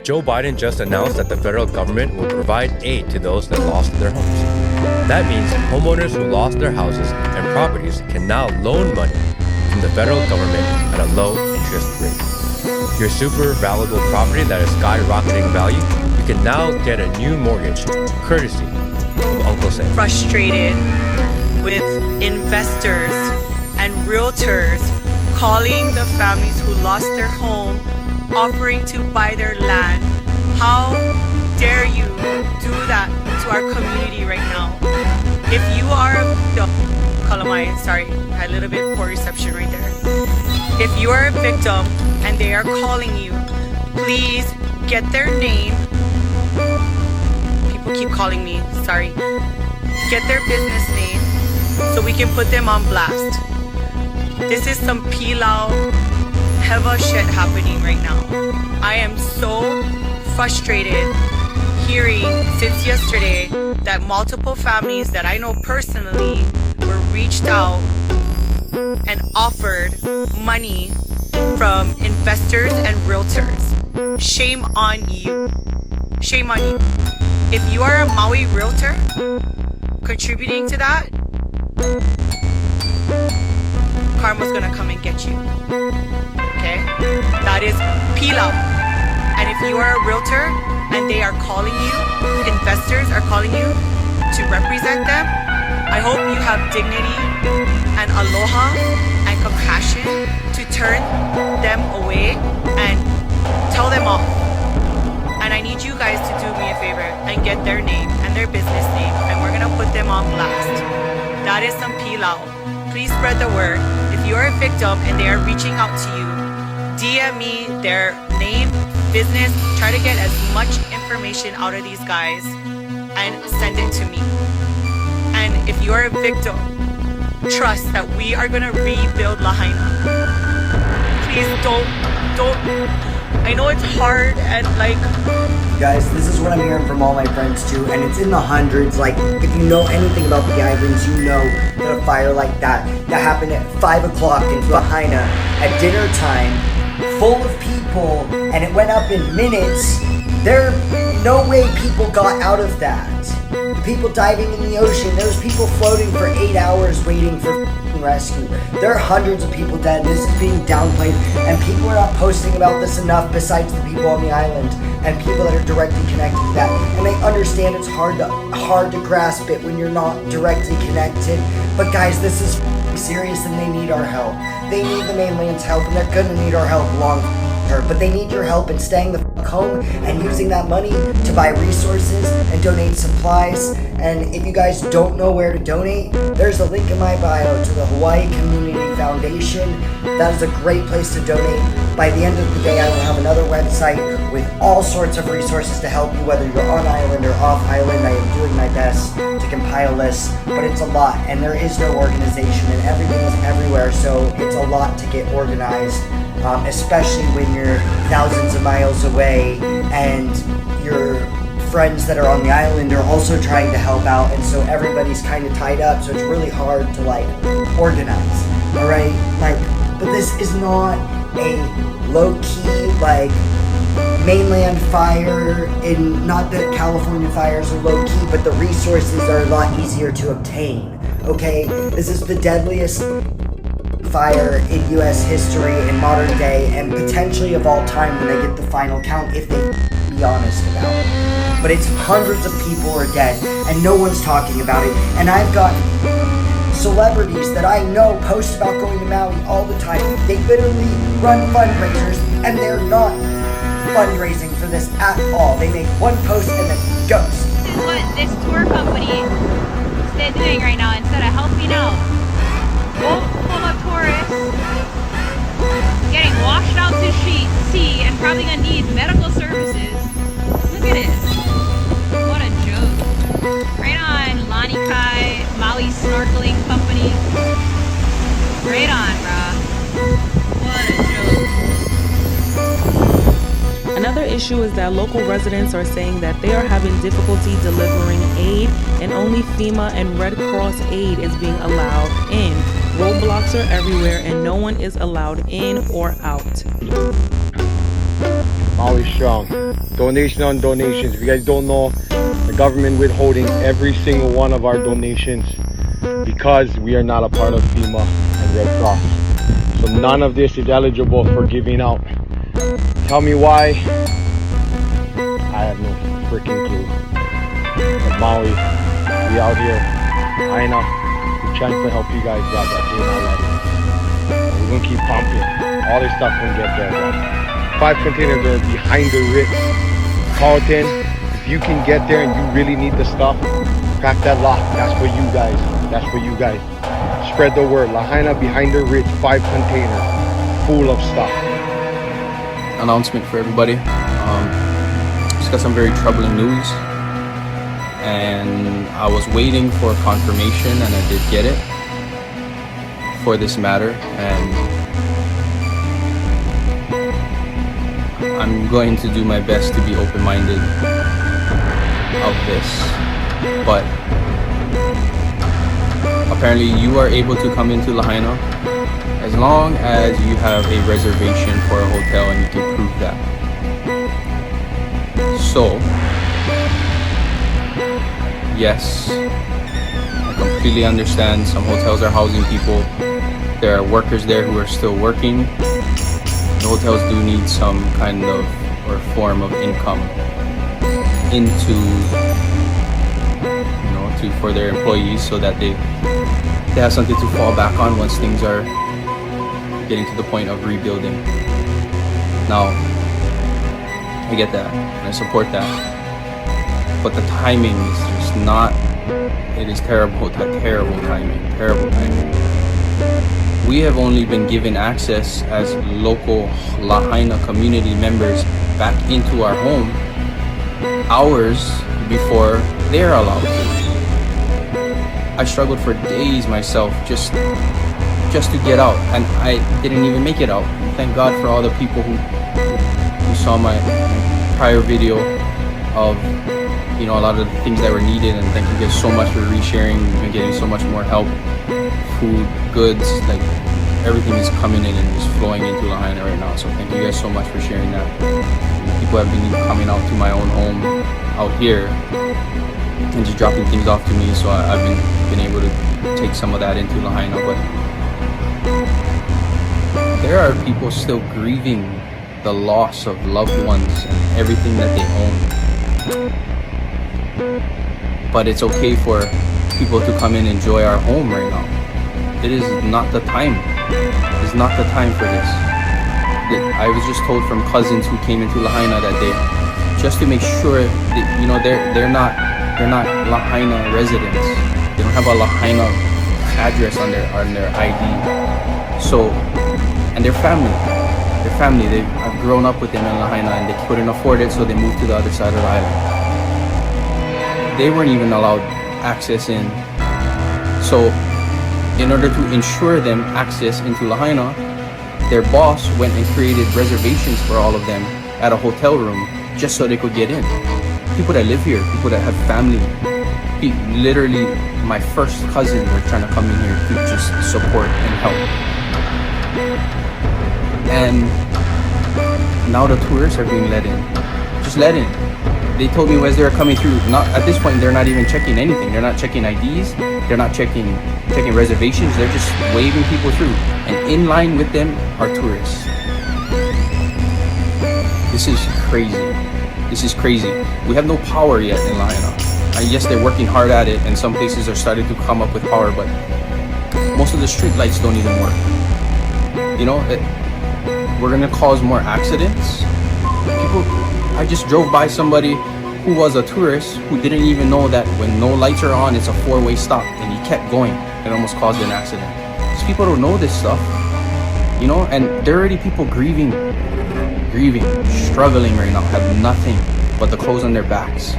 Joe Biden just announced that the federal government will provide aid to those that lost their homes. That means homeowners who lost their houses and properties can now loan money from the federal government at a low interest rate. Your super valuable property that is skyrocketing in value, you can now get a new mortgage courtesy of Uncle Sam. Frustrated with investors and realtors calling the families who lost their home, offering to buy their land. How dare you do that to our community right now? If you are sorry, I had a little bit poor reception right there. If you are a victim and they are calling you, please get their name. People keep calling me, sorry. Get their business name so we can put them on blast. This is some pilau heva shit happening right now. I am so frustrated hearing since yesterday that multiple families that I know personally were reached out and offered money from investors and realtors. Shame on you. Shame on you. If you are a Maui realtor contributing to that, karma's gonna come and get you. Okay? That is pilau. And if you are a realtor and they are calling you, investors are calling you to represent them, I hope you have dignity and aloha and compassion to turn them away and tell them off. And I need you guys to do me a favor and get their name and their business name, and we're gonna put them on blast. That is some pilau. Please spread the word. If you are a victim and they are reaching out to you, DM me their name, business, try to get as much information out of these guys and send it to me. And if you are a victim, trust that we are gonna rebuild Lahaina. Please don't, I know it's hard and like... Guys, this is what I'm hearing from all my friends too, and it's in the hundreds. Like, if you know anything about the islands, you know that a fire like that happened at 5 o'clock in Lahaina at dinner time, full of people, and it went up in minutes. There's no way people got out of that. The people diving in the ocean, there was people floating for 8 hours waiting for rescue. There are hundreds of people dead. This is being downplayed, and people are not posting about this enough besides the people on the island and people that are directly connected to that. And I understand it's hard to grasp it when you're not directly connected, but guys, this is serious and they need our help. They need the mainland's help, and they're gonna need our help long term, but they need your help in staying the home and using that money to buy resources and donate supplies. And if you guys don't know where to donate, there's a link in my bio to the Hawaii Community Foundation. That is a great place to donate. By the end of the day, I will have another website with all sorts of resources to help you, whether you're on island or off island. I am doing my best to compile lists, but it's a lot, and there is no organization, and everything is everywhere, so it's a lot to get organized. Especially when you're thousands of miles away and your friends that are on the island are also trying to help out, and so everybody's kind of tied up, so it's really hard to like organize, all right? Like, but this is not a low-key like mainland fire, in not that California fires are low-key, but the resources are a lot easier to obtain, okay? This is the deadliest fire in U.S. history in modern day, and potentially of all time when they get the final count, if they be honest about it. But it's hundreds of people are dead, and no one's talking about it. And I've got celebrities that I know post about going to Maui all the time. They literally run fundraisers, and they're not fundraising for this at all. They make one post and then ghost. This is what this tour company is doing right now instead of helping out. Full of tourists getting washed out to sea and probably gonna need medical services. Look at this. What a joke. Right on, Lani Kai, Maui Snorkeling Company. Right on, brah. What a joke. Another issue is that local residents are saying that they are having difficulty delivering aid, and only FEMA and Red Cross aid is being allowed in. Roadblocks are everywhere and no one is allowed in or out. Maui strong. Donation on donations. If you guys don't know, the government withholding every single one of our donations because we are not a part of FEMA and Red Cross. So none of this is eligible for giving out. Tell me why. I have no freaking clue. But Maui, we out here. Aina, we're trying to help you guys, bro, but they're not letting us. We're gonna keep pumping. All this stuff can get there, bro. 5 containers are behind the Ritz. Carlton, if you can get there and you really need the stuff, crack that lock. That's for you guys. That's for you guys. Spread the word. Lahaina behind the Ritz, 5 containers full of stuff. Announcement for everybody. Just got some very troubling news, and I was waiting for confirmation, and I did get it for this matter, and I'm going to do my best to be open-minded of this, but apparently you are able to come into Lahaina as long as you have a reservation for a hotel and you can prove that. So, yes, I completely understand some hotels are housing people. There are workers there who are still working. The hotels do need some kind of or form of income into, for their employees so that they have something to fall back on once things are getting to the point of rebuilding. Now, I get that and I support that, but the timing is just not, it is terrible timing. We have only been given access as local Lahaina community members back into our home hours before they're allowed to. I struggled for days myself just to get out, and I didn't even make it out. Thank God for all the people who saw my prior video of a lot of the things that were needed, and thank you guys so much for resharing. We've been getting so much more help, food, goods, like everything is coming in and just flowing into Lahaina right now. So thank you guys so much for sharing that. People have been coming out to my own home out here and just dropping things off to me, so I've been able to take some of that into Lahaina. But there are people still grieving the loss of loved ones and everything that they own. But it's okay for people to come and enjoy our home right now. It is not the time. It's not the time for this. I was just told from cousins who came into Lahaina that day, just to make sure that they're not Lahaina residents. They don't have a Lahaina address on their ID. So, and their family. I've grown up with them in Lahaina, and they couldn't afford it, so they moved to the other side of the island. They weren't even allowed access in. So, in order to ensure them access into Lahaina, their boss went and created reservations for all of them at a hotel room just so they could get in. People that live here, people that have family. Literally, my first cousin were trying to come in here to just support and help. And now the tourists are being let in. Just let in. They told me as they were coming through, not at this point, they're not even checking anything. They're not checking IDs. They're not checking reservations. They're just waving people through. And in line with them are tourists. This is crazy. This is crazy. We have no power yet in Lahaina. And yes, they're working hard at it, and some places are starting to come up with power, but most of the street lights don't even work. We're gonna cause more accidents. I just drove by somebody who was a tourist who didn't even know that when no lights are on, it's a 4-way stop, and he kept going. It almost caused an accident. Because people don't know this stuff, and there are already people grieving, struggling right now, have nothing but the clothes on their backs.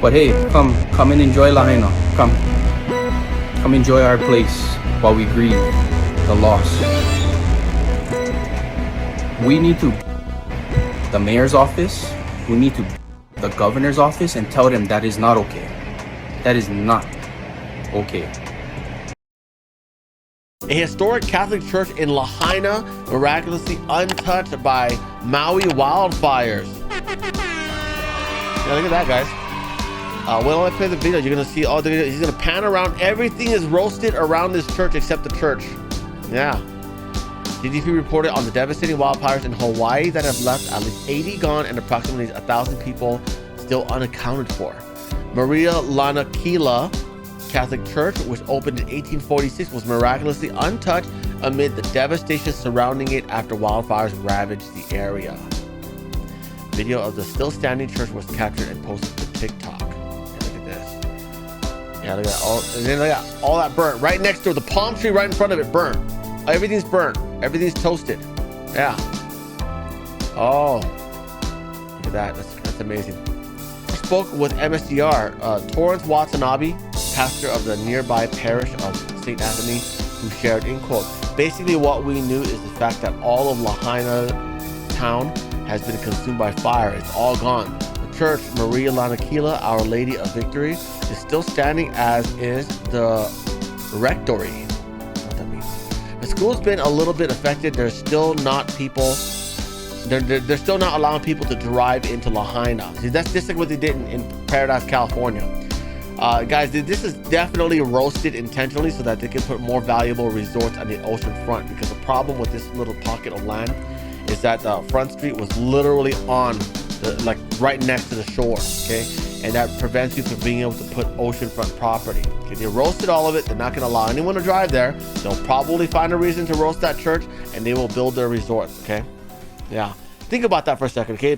But hey, come and enjoy Lahaina. Come enjoy our place while we grieve the loss. We need to, the mayor's office, we need to, the governor's office, and tell them that is not okay. That is not okay. A historic Catholic church in Lahaina miraculously untouched by Maui wildfires. Yeah, look at that, guys. When I play the video, you're gonna see all the videos. He's gonna pan around. Everything is roasted around this church except the church. Yeah. DDP reported on the devastating wildfires in Hawaii that have left at least 80 gone and approximately 1,000 people still unaccounted for. Maria Lanakila Catholic Church, which opened in 1846, was miraculously untouched amid the devastation surrounding it after wildfires ravaged the area. Video of the still standing church was captured and posted to TikTok. Yeah, look at this. Yeah, look at that. And then look at all that burnt right next to it. The palm tree right in front of it burnt. Everything's burnt. Everything's toasted. Yeah. Oh, look at that. That's amazing. I spoke with MSDR, Torrance Watanabe, pastor of the nearby parish of St. Anthony, who shared, in quote, basically what we knew is the fact that all of Lahaina town has been consumed by fire. It's all gone. The church, Maria Lanakila, Our Lady of Victory, is still standing, as is the rectory. What that means. The school's been a little bit affected. There's still not people. They're still not allowing people to drive into Lahaina. See, that's just like what they did in Paradise, California. Guys, this is definitely roasted intentionally so that they can put more valuable resorts on the ocean front, because the problem with this little pocket of land is that the front street was literally on like right next to the shore, okay? And that prevents you from being able to put oceanfront property. Okay, they roasted all of it. They're not going to allow anyone to drive there. They'll probably find a reason to roast that church, and they will build their resorts, okay? Yeah, think about that for a second, okay?